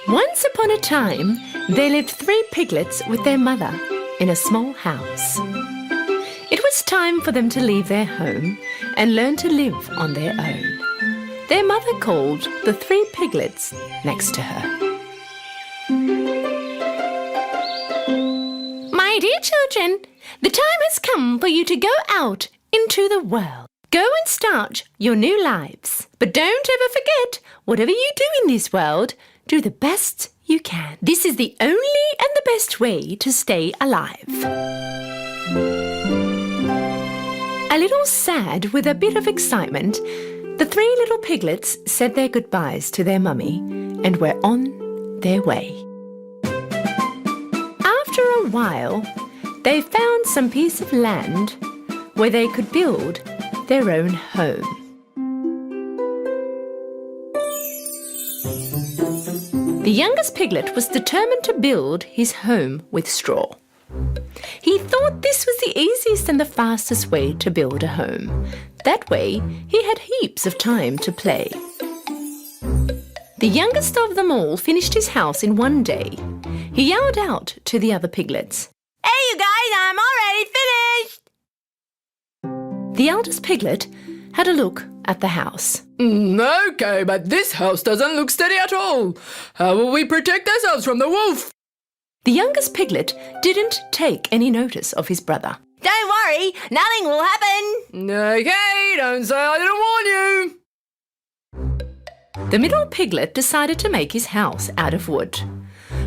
Once upon a time, there lived 3 piglets with their mother in a small house. It was time for them to leave their home and learn to live on their own. Their mother called the 3 piglets next to her. My dear children, the time has come for you to go out into the world. Go and start your new lives. But don't ever forget, whatever you do in this world, do the best you can. This is the only and the best way to stay alive. A little sad with a bit of excitement, the 3 little piglets said their goodbyes to their mummy and were on their way. After a while, they found some piece of land where they could build their own home. The youngest piglet was determined to build his home with straw. He thought this was the easiest and the fastest way to build a home. That way, he had heaps of time to play. The youngest of them all finished his house in one day. He yelled out to the other piglets, "Hey you guys, I'm already finished!" The eldest piglet had a look at the house. Okay, but this house doesn't look steady at all. How will we protect ourselves from the wolf? The youngest piglet didn't take any notice of his brother. Don't worry, nothing will happen. Okay, don't say I didn't warn you. The middle piglet decided to make his house out of wood.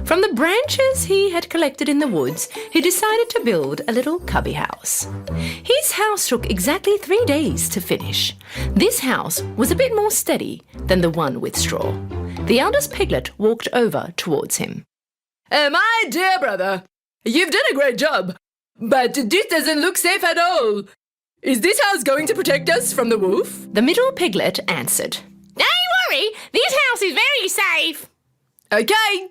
From the branches he had collected in the woods, he decided to build a little cubby house. His house took exactly 3 days to finish. This house was a bit more steady than the one with straw. The eldest piglet walked over towards him. My dear brother, you've done a great job, but this doesn't look safe at all. Is this house going to protect us from the wolf? The middle piglet answered, Don't worry, this house is very safe. Okay,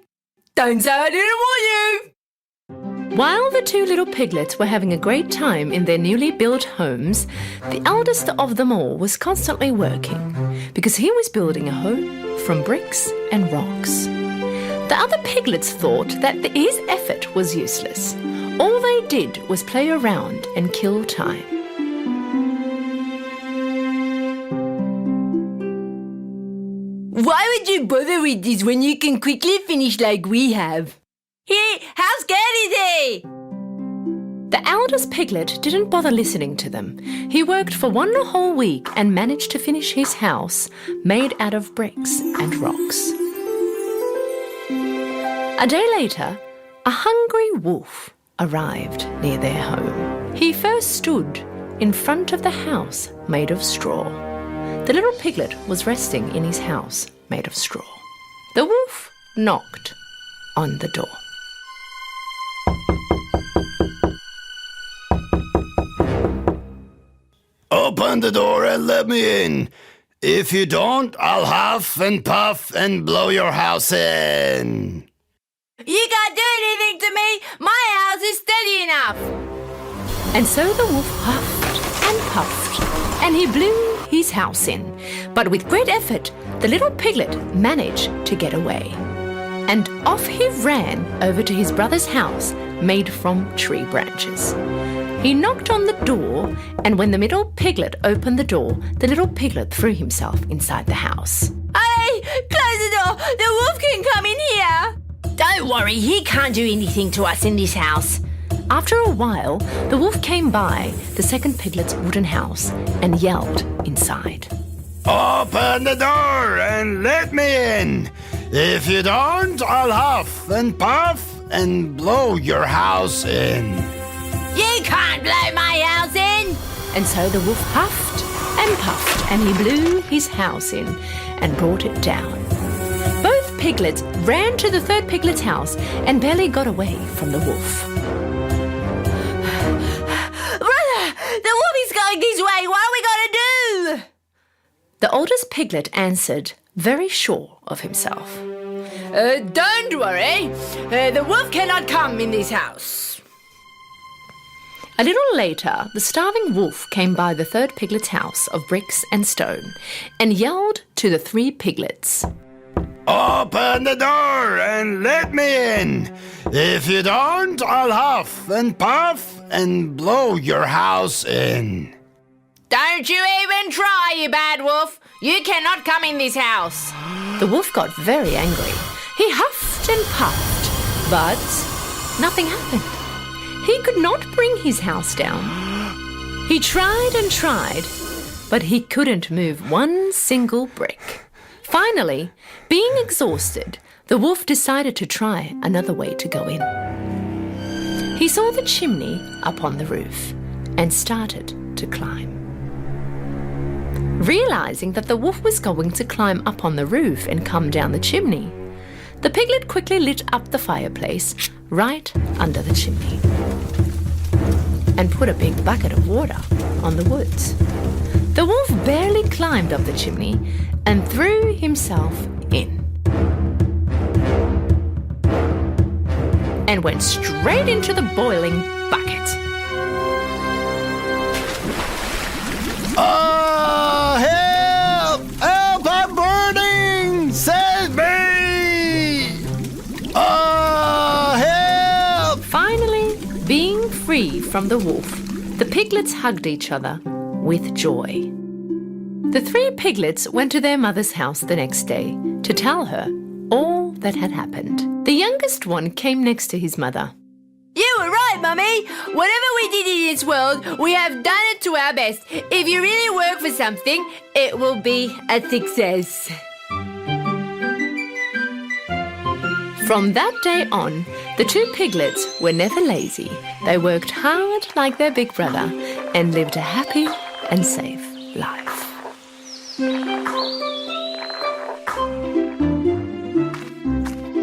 don't say I didn't warn you. While the 2 little piglets were having a great time in their newly built homes, the eldest of them all was constantly working because he was building a home from bricks and rocks. The other piglets thought that his effort was useless. All they did was play around and kill time. Why would you bother with this when you can quickly finish like we have? How scared is he? The eldest piglet didn't bother listening to them. He worked for 1 whole week and managed to finish his house made out of bricks and rocks. A day later, a hungry wolf arrived near their home. He first stood in front of the house made of straw. The little piglet was resting in his house made of straw. The wolf knocked on the door. Open the door and let me in. If you don't, I'll huff and puff and blow your house in. You can't do anything to me. My house is steady enough. And so the wolf huffed and puffed, and he blew his house in. But with great effort, the little piglet managed to get away. And off he ran over to his brother's house made from tree branches. He knocked on the door, and when the middle piglet opened the door, the little piglet threw himself inside the house. Hey, close the door. The wolf can come in here. Don't worry, he can't do anything to us in this house. After a while, the wolf came by the second piglet's wooden house and yelled inside. Open the door and let me in. If you don't, I'll huff and puff and blow your house in. You can't blow my house in. And so the wolf huffed and puffed, and he blew his house in and brought it down. Both piglets ran to the third piglet's house and barely got away from the wolf. Brother, the wolf is going this way. What are we going to do? The oldest piglet answered, very sure of himself. Don't worry, the wolf cannot come in this house. A little later, the starving wolf came by the third piglet's house of bricks and stone and yelled to the 3 piglets. Open the door and let me in. If you don't, I'll huff and puff and blow your house in. Don't you even try, you bad wolf. You cannot come in this house. The wolf got very angry. He huffed and puffed, but nothing happened. He could not bring his house down. He tried and tried, but he couldn't move one single brick. Finally, being exhausted, the wolf decided to try another way to go in. He saw the chimney up on the roof and started to climb. Realizing that the wolf was going to climb up on the roof and come down the chimney, the piglet quickly lit up the fireplace right under the chimney and put a big bucket of water on the wood. The wolf barely climbed up the chimney and threw himself in and went straight into the boiling bucket. Help! Help! I'm burning! Save me! Help! Finally, being free from the wolf, the piglets hugged each other with joy. The 3 piglets went to their mother's house the next day to tell her all that had happened. The youngest one came next to his mother. You were right, Mummy. Whatever we did in this world, we have done it to our best. If you really work for something, it will be a success. From that day on, the 2 piglets were never lazy. They worked hard like their big brother and lived a happy and safe life.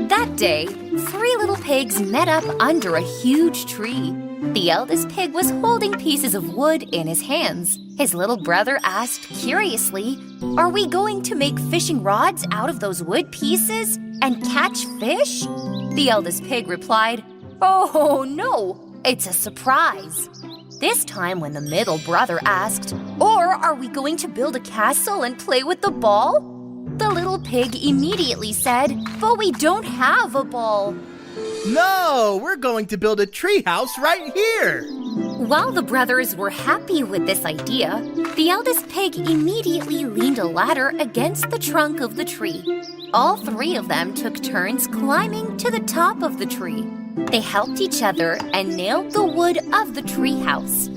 That day, 3 little pigs met up under a huge tree. The eldest pig was holding pieces of wood in his hands. His little brother asked curiously, "Are we going to make fishing rods out of those wood pieces and catch fish?" The eldest pig replied, "Oh, no, it's a surprise." This time when the middle brother asked, "Or are we going to build a castle and play with the ball?" The little pig immediately said, "But we don't have a ball." No, we're going to build a treehouse right here. While the brothers were happy with this idea, the eldest pig immediately leaned a ladder against the trunk of the tree. All 3 of them took turns climbing to the top of the tree. They helped each other and nailed the wood of the treehouse.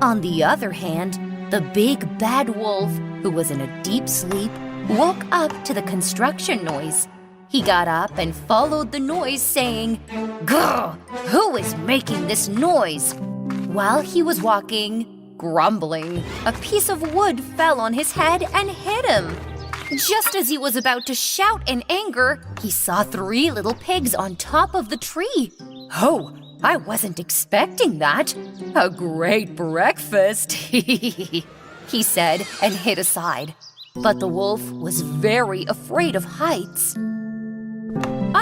On the other hand, the big bad wolf, who was in a deep sleep, woke up to the construction noise. He got up and followed the noise, saying, "Grr! Who is making this noise?" While he was walking, grumbling, a piece of wood fell on his head and hit him. Just as he was about to shout in anger, he saw 3 little pigs on top of the tree. "Oh, I wasn't expecting that. A great breakfast," he said and hid aside. But the wolf was very afraid of heights.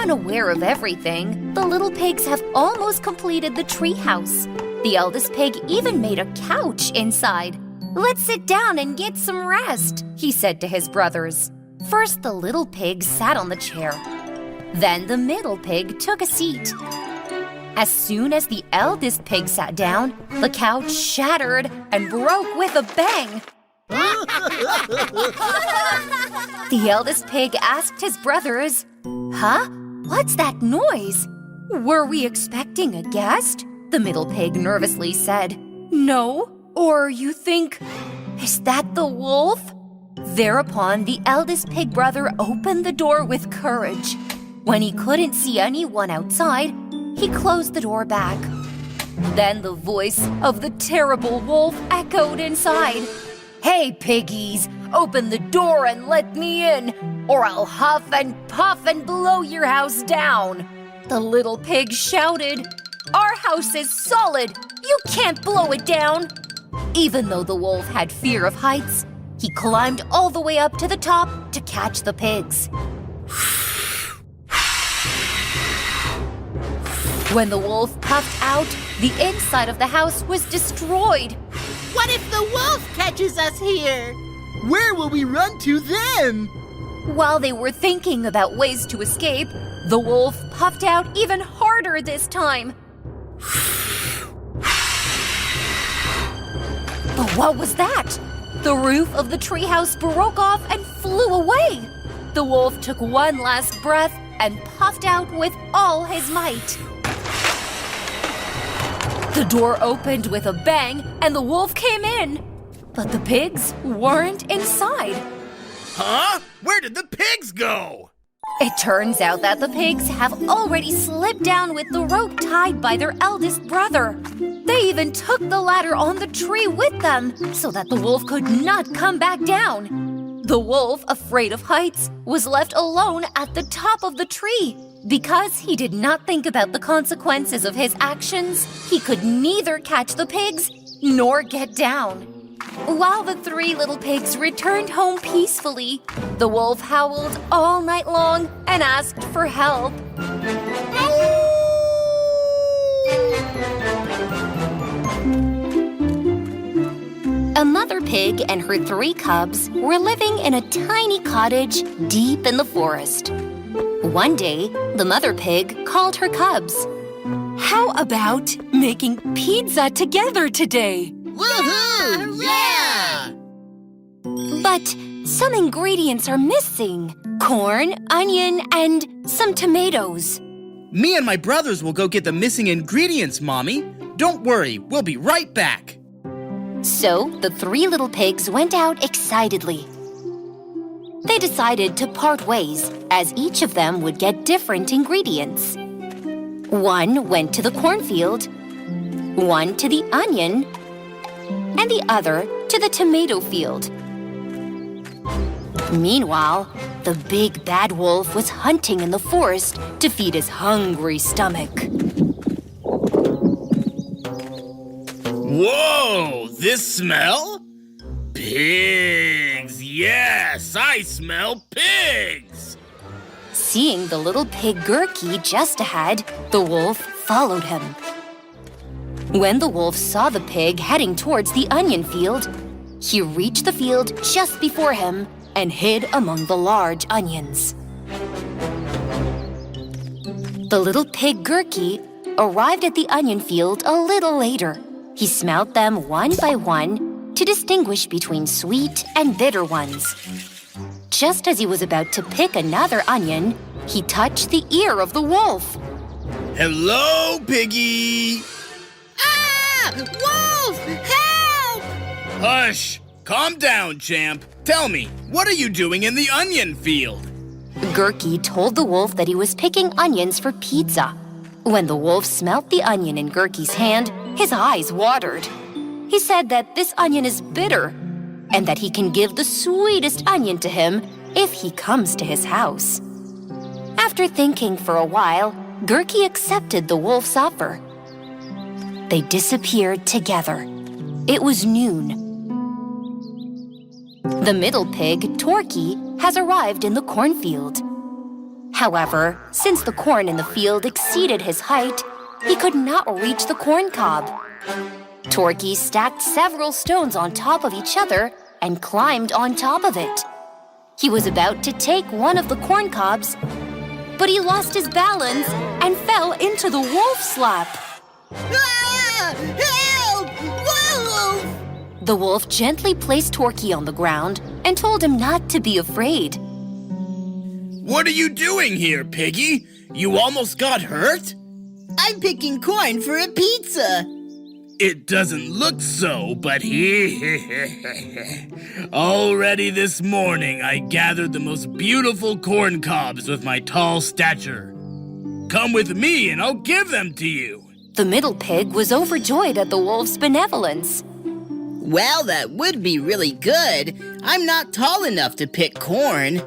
Unaware of everything, the little pigs have almost completed the treehouse. The eldest pig even made a couch inside. "Let's sit down and get some rest," he said to his brothers. First, the little pig sat on the chair. Then the middle pig took a seat. As soon as the eldest pig sat down, the couch shattered and broke with a bang. The eldest pig asked his brothers, "Huh? What's that noise? Were we expecting a guest?" The middle pig nervously said, "No. Or you think, is that the wolf?" Thereupon, the eldest pig brother opened the door with courage. When he couldn't see anyone outside, he closed the door back. Then the voice of the terrible wolf echoed inside. "Hey, piggies, open the door and let me in, or I'll huff and puff and blow your house down." The little pig shouted, "Our house is solid. You can't blow it down." Even though the wolf had fear of heights, he climbed all the way up to the top to catch the pigs. When the wolf puffed out, the inside of the house was destroyed. What if the wolf catches us here? Where will we run to then? While they were thinking about ways to escape, the wolf puffed out even harder this time. But what was that? The roof of the treehouse broke off and flew away. The wolf took one last breath and puffed out with all his might. The door opened with a bang and the wolf came in. But the pigs weren't inside. Huh? Where did the pigs go? It turns out that the pigs have already slipped down with the rope tied by their eldest brother. They even took the ladder on the tree with them so that the wolf could not come back down. The wolf, afraid of heights, was left alone at the top of the tree. Because he did not think about the consequences of his actions, he could neither catch the pigs nor get down. While the three little pigs returned home peacefully, the wolf howled all night long and asked for help. A mother pig and her 3 cubs were living in a tiny cottage deep in the forest. One day, the mother pig called her cubs. How about making pizza together today? Woohoo! Yeah! But some ingredients are missing. Corn, onion, and some tomatoes. Me and my brothers will go get the missing ingredients, Mommy. Don't worry, we'll be right back. So the 3 little pigs went out excitedly. They decided to part ways, as each of them would get different ingredients. One went to the cornfield, one to the onion, and the other to the tomato field. Meanwhile, the big bad wolf was hunting in the forest to feed his hungry stomach. Whoa! This smell? Pigs! Yes, I smell pigs! Seeing the little pig Gurky just ahead, the wolf followed him. When the wolf saw the pig heading towards the onion field, he reached the field just before him and hid among the large onions. The little pig Gurky arrived at the onion field a little later. He smelt them one by one to distinguish between sweet and bitter ones. Just as he was about to pick another onion, he touched the ear of the wolf. Hello, Piggy! Ah! Wolf! Help! Hush! Calm down, champ. Tell me, what are you doing in the onion field? Gurky told the wolf that he was picking onions for pizza. When the wolf smelt the onion in Gurky's hand, his eyes watered. He said that this onion is bitter and that he can give the sweetest onion to him if he comes to his house. After thinking for a while, Gurky accepted the wolf's offer. They disappeared together. It was noon. The middle pig, Torky, has arrived in the cornfield. However, since the corn in the field exceeded his height, he could not reach the corn cob. Torky stacked several stones on top of each other and climbed on top of it. He was about to take one of the corn cobs, but he lost his balance and fell into the wolf's lap. Ah! Help! Wolf! The wolf gently placed Torky on the ground and told him not to be afraid. What are you doing here, Piggy? You almost got hurt? I'm picking corn for a pizza. It doesn't look so, but already this morning I gathered the most beautiful corn cobs with my tall stature. Come with me and I'll give them to you. The middle pig was overjoyed at the wolf's benevolence. Well, that would be really good. I'm not tall enough to pick corn.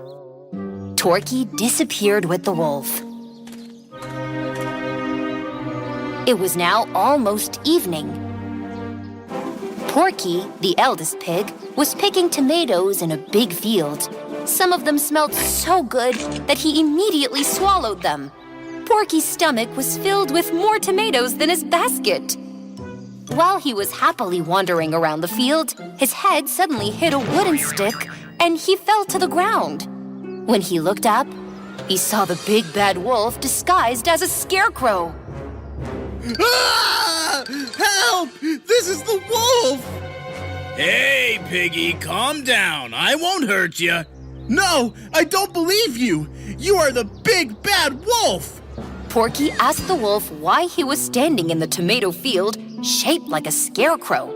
Torky disappeared with the wolf. It was now almost evening. Porky, the eldest pig, was picking tomatoes in a big field. Some of them smelled so good that he immediately swallowed them. Porky's stomach was filled with more tomatoes than his basket. While he was happily wandering around the field, his head suddenly hit a wooden stick and he fell to the ground. When he looked up, he saw the big bad wolf disguised as a scarecrow. Ah! Help! This is the wolf! Hey, Piggy, calm down. I won't hurt you. No, I don't believe you. You are the big bad wolf. Porky asked the wolf why he was standing in the tomato field shaped like a scarecrow.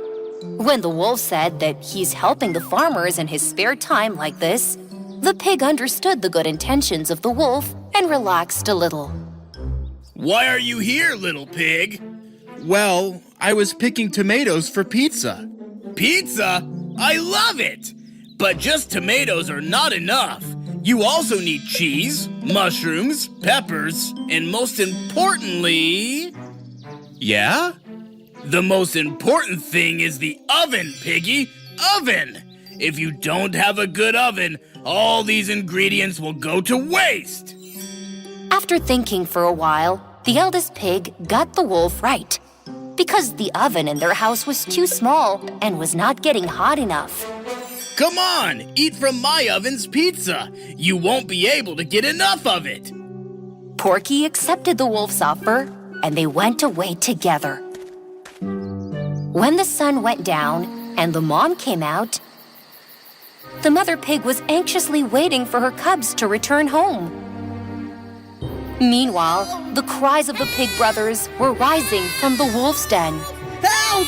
When the wolf said that he's helping the farmers in his spare time like this, the pig understood the good intentions of the wolf and relaxed a little. Why are you here, little pig? Well, I was picking tomatoes for pizza. Pizza? I love it! But just tomatoes are not enough. You also need cheese, mushrooms, peppers, and most importantly... Yeah? The most important thing is the oven, Piggy. Oven! If you don't have a good oven, all these ingredients will go to waste. After thinking for a while, the eldest pig got the wolf right, because the oven in their house was too small and was not getting hot enough. Come on, eat from my oven's pizza. You won't be able to get enough of it. Porky accepted the wolf's offer, and they went away together. When the sun went down and the mom came out, the mother pig was anxiously waiting for her cubs to return home. Meanwhile, the cries of the pig brothers were rising from the wolf's den. Help!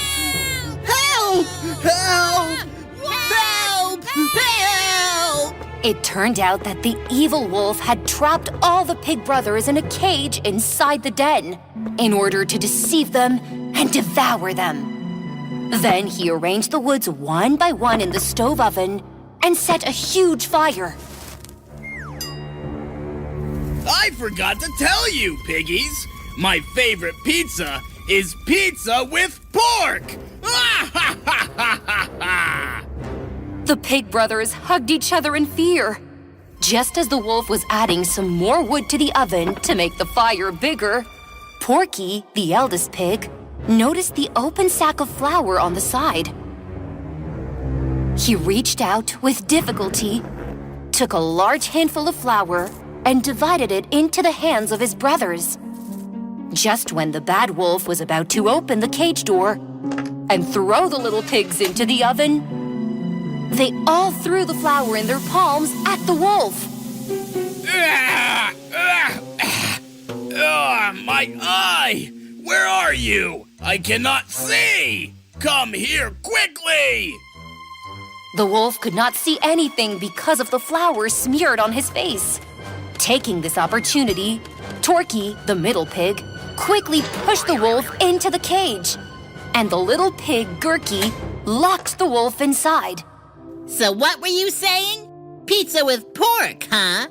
Help! Help! Help! Help! It turned out that the evil wolf had trapped all the pig brothers in a cage inside the den in order to deceive them and devour them. Then he arranged the woods one by one in the stove oven and set a huge fire. I forgot to tell you, piggies. My favorite pizza is pizza with pork. The pig brothers hugged each other in fear. Just as the wolf was adding some more wood to the oven to make the fire bigger, Porky, the eldest pig, noticed the open sack of flour on the side. He reached out with difficulty, took a large handful of flour, and divided it into the hands of his brothers. Just when the bad wolf was about to open the cage door and throw the little pigs into the oven, they all threw the flour in their palms at the wolf. My eye! Where are you? I cannot see! Come here quickly! The wolf could not see anything because of the flour smeared on his face. Taking this opportunity, Torky, the middle pig, quickly pushed the wolf into the cage, and the little pig, Gurky, locked the wolf inside. So what were you saying? Pizza with pork, huh?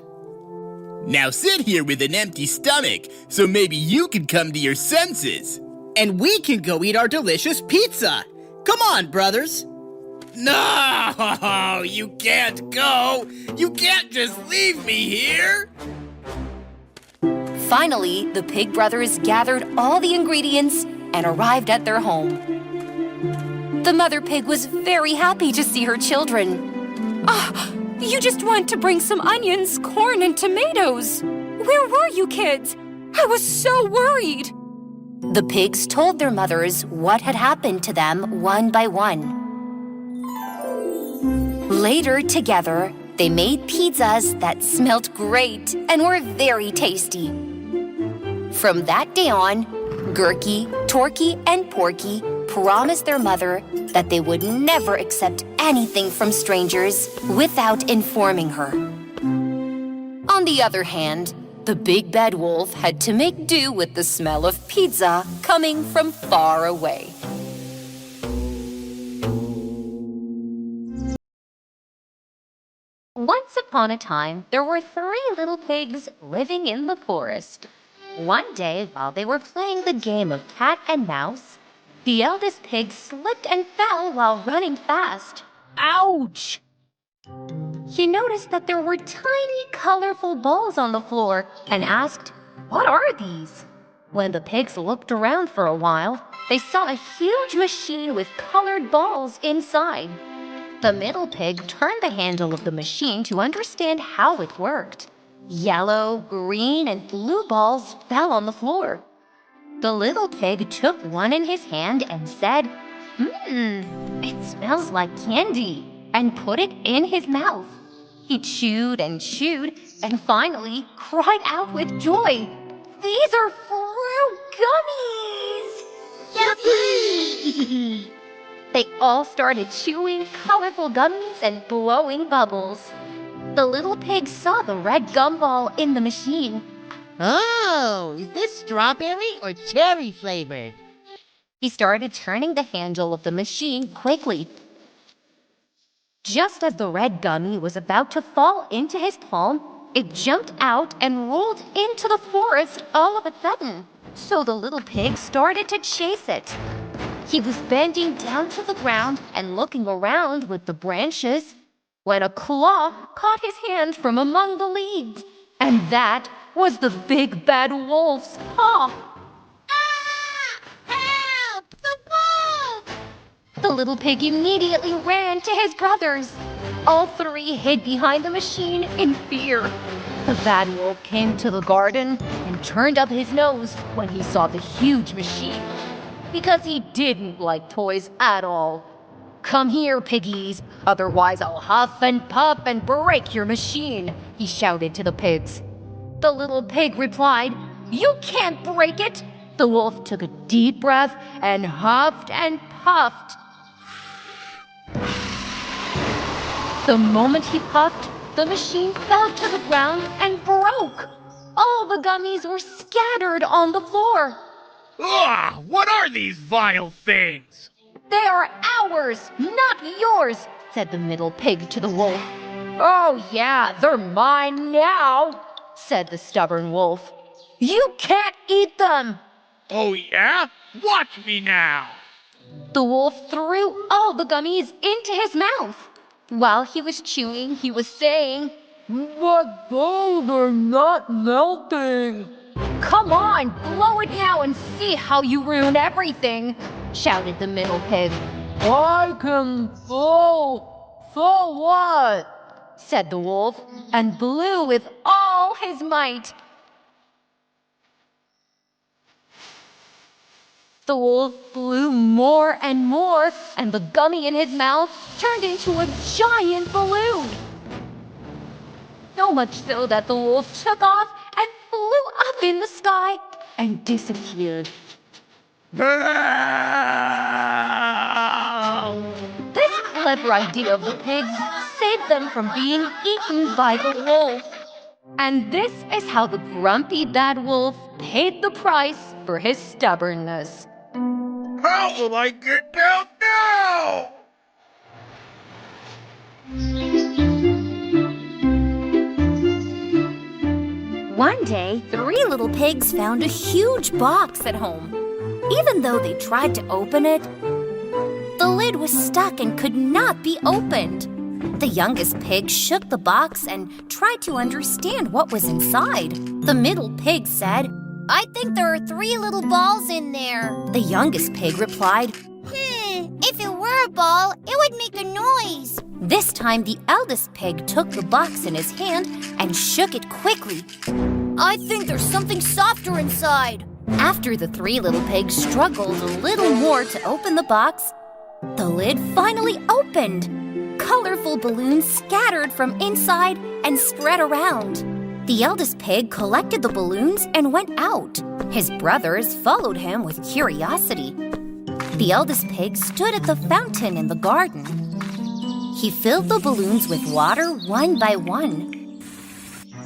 Now sit here with an empty stomach, so maybe you can come to your senses. And we can go eat our delicious pizza. Come on, brothers. No, you can't go. You can't just leave me here. Finally, the pig brothers gathered all the ingredients and arrived at their home. The mother pig was very happy to see her children. Ah, you just went to bring some onions, corn, and tomatoes. Where were you kids? I was so worried. The pigs told their mothers what had happened to them one by one. Later, together, they made pizzas that smelled great and were very tasty. From that day on, Gurky, Torky, and Porky promised their mother that they would never accept anything from strangers without informing her. On the other hand, the big bad wolf had to make do with the smell of pizza coming from far away. Once upon a time, there were 3 little pigs living in the forest. One day, while they were playing the game of cat and mouse, the eldest pig slipped and fell while running fast. Ouch! He noticed that there were tiny, colorful balls on the floor and asked, "What are these?" When the pigs looked around for a while, they saw a huge machine with colored balls inside. The middle pig turned the handle of the machine to understand how it worked. Yellow, green, and blue balls fell on the floor. The little pig took one in his hand and said, it smells like candy, and put it in his mouth. He chewed and finally cried out with joy. These are fruit gummies! Yuppie! They all started chewing colorful gummies and blowing bubbles. The little pig saw the red gumball in the machine. Oh, is this strawberry or cherry flavored? He started turning the handle of the machine quickly. Just as the red gummy was about to fall into his palm, it jumped out and rolled into the forest all of a sudden. So the little pig started to chase it. He was bending down to the ground and looking around with the branches when a claw caught his hand from among the leaves. And that was the big bad wolf's paw. Help! The wolf! The little pig immediately ran to his brothers. All three hid behind the machine in fear. The bad wolf came to the garden and turned up his nose when he saw the huge machine, because he didn't like toys at all. Come here, piggies, otherwise I'll huff and puff and break your machine, he shouted to the pigs. The little pig replied, You can't break it. The wolf took a deep breath and huffed and puffed. The moment he puffed, the machine fell to the ground and broke. All the gummies were scattered on the floor. Ugh, what are these vile things? They are ours, not yours, said the middle pig to the wolf. Oh yeah, they're mine now, said the stubborn wolf. You can't eat them. Oh yeah? Watch me now. The wolf threw all the gummies into his mouth. While he was chewing, he was saying, But those are not melting. Come on, blow it now and see how you ruin everything, shouted the middle pig. I can blow, so what? Said the wolf, and blew with all his might. The wolf blew more and more, and the gummy in his mouth turned into a giant balloon. So much so that the wolf took off and flew up in the sky and disappeared. This clever idea of the pigs saved them from being eaten by the wolf. And this is how the grumpy bad wolf paid the price for his stubbornness. How will I get down now? One day, three little pigs found a huge box at home. Even though they tried to open it, the lid was stuck and could not be opened. The youngest pig shook the box and tried to understand what was inside. The middle pig said, I think there are 3 little balls in there. The youngest pig replied, If it were a ball, it would make a noise. This time, the eldest pig took the box in his hand and shook it quickly. I think there's something softer inside. After the 3 little pigs struggled a little more to open the box, the lid finally opened. Colorful balloons scattered from inside and spread around. The eldest pig collected the balloons and went out. His brothers followed him with curiosity. The eldest pig stood at the fountain in the garden. He filled the balloons with water one by one.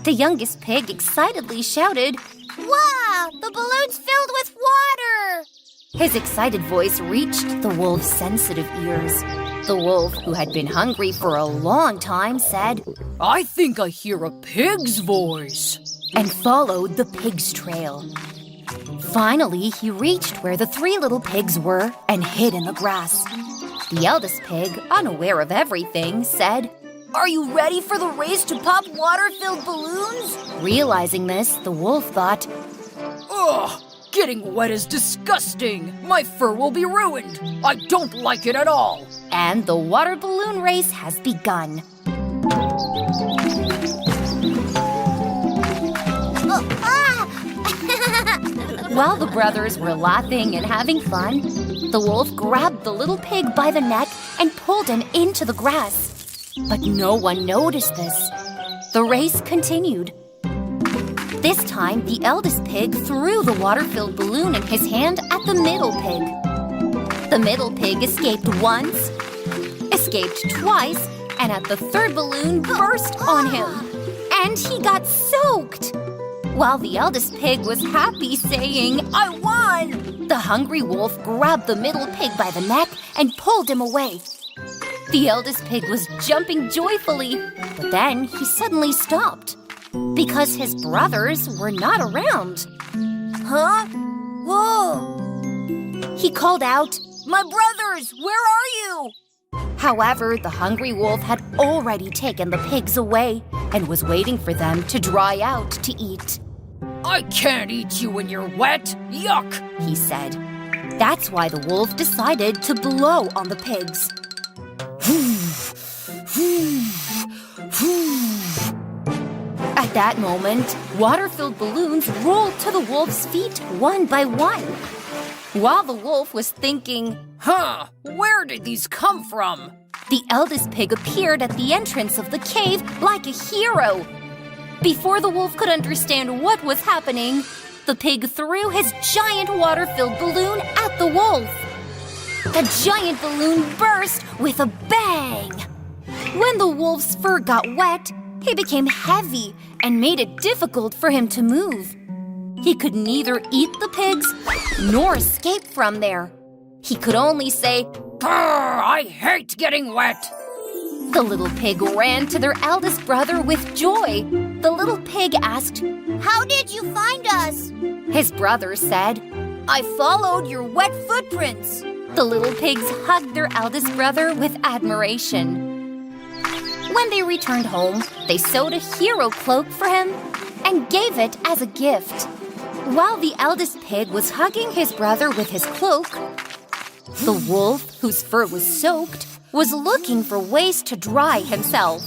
The youngest pig excitedly shouted, Wow! The balloon's filled with water! His excited voice reached the wolf's sensitive ears. The wolf, who had been hungry for a long time, said, I think I hear a pig's voice. And followed the pig's trail. Finally, he reached where the 3 little pigs were and hid in the grass. The eldest pig, unaware of everything, said, Are you ready for the race to pop water-filled balloons? Realizing this, the wolf thought, Ugh! Getting wet is disgusting. My fur will be ruined. I don't like it at all. and the water balloon race has begun. While the brothers were laughing and having fun, the wolf grabbed the little pig by the neck and pulled him into the grass. But no one noticed this. The race continued. This time, the eldest pig threw the water-filled balloon in his hand at the middle pig. The middle pig escaped once, escaped twice, and at the third balloon burst on him. And he got soaked. While the eldest pig was happy, saying, "I won!" the hungry wolf grabbed the middle pig by the neck and pulled him away. The eldest pig was jumping joyfully, but then he suddenly stopped because his brothers were not around. Huh? Whoa! He called out, "My brothers, where are you?" However, the hungry wolf had already taken the pigs away and was waiting for them to dry out to eat. I can't eat you when you're wet. Yuck, he said. That's why the wolf decided to blow on the pigs. At that moment, water-filled balloons rolled to the wolf's feet one by one. While the wolf was thinking, where did these come from? The eldest pig appeared at the entrance of the cave like a hero. Before the wolf could understand what was happening, the pig threw his giant water-filled balloon at the wolf. The giant balloon burst with a bang. When the wolf's fur got wet, he became heavy and made it difficult for him to move. He could neither eat the pigs nor escape from there. He could only say, "Brr, I hate getting wet." The little pig ran to their eldest brother with joy. The little pig asked, "How did you find us?" His brother said, "I followed your wet footprints." The little pigs hugged their eldest brother with admiration. When they returned home, they sewed a hero cloak for him and gave it as a gift. While the eldest pig was hugging his brother with his cloak, the wolf, whose fur was soaked, was looking for ways to dry himself.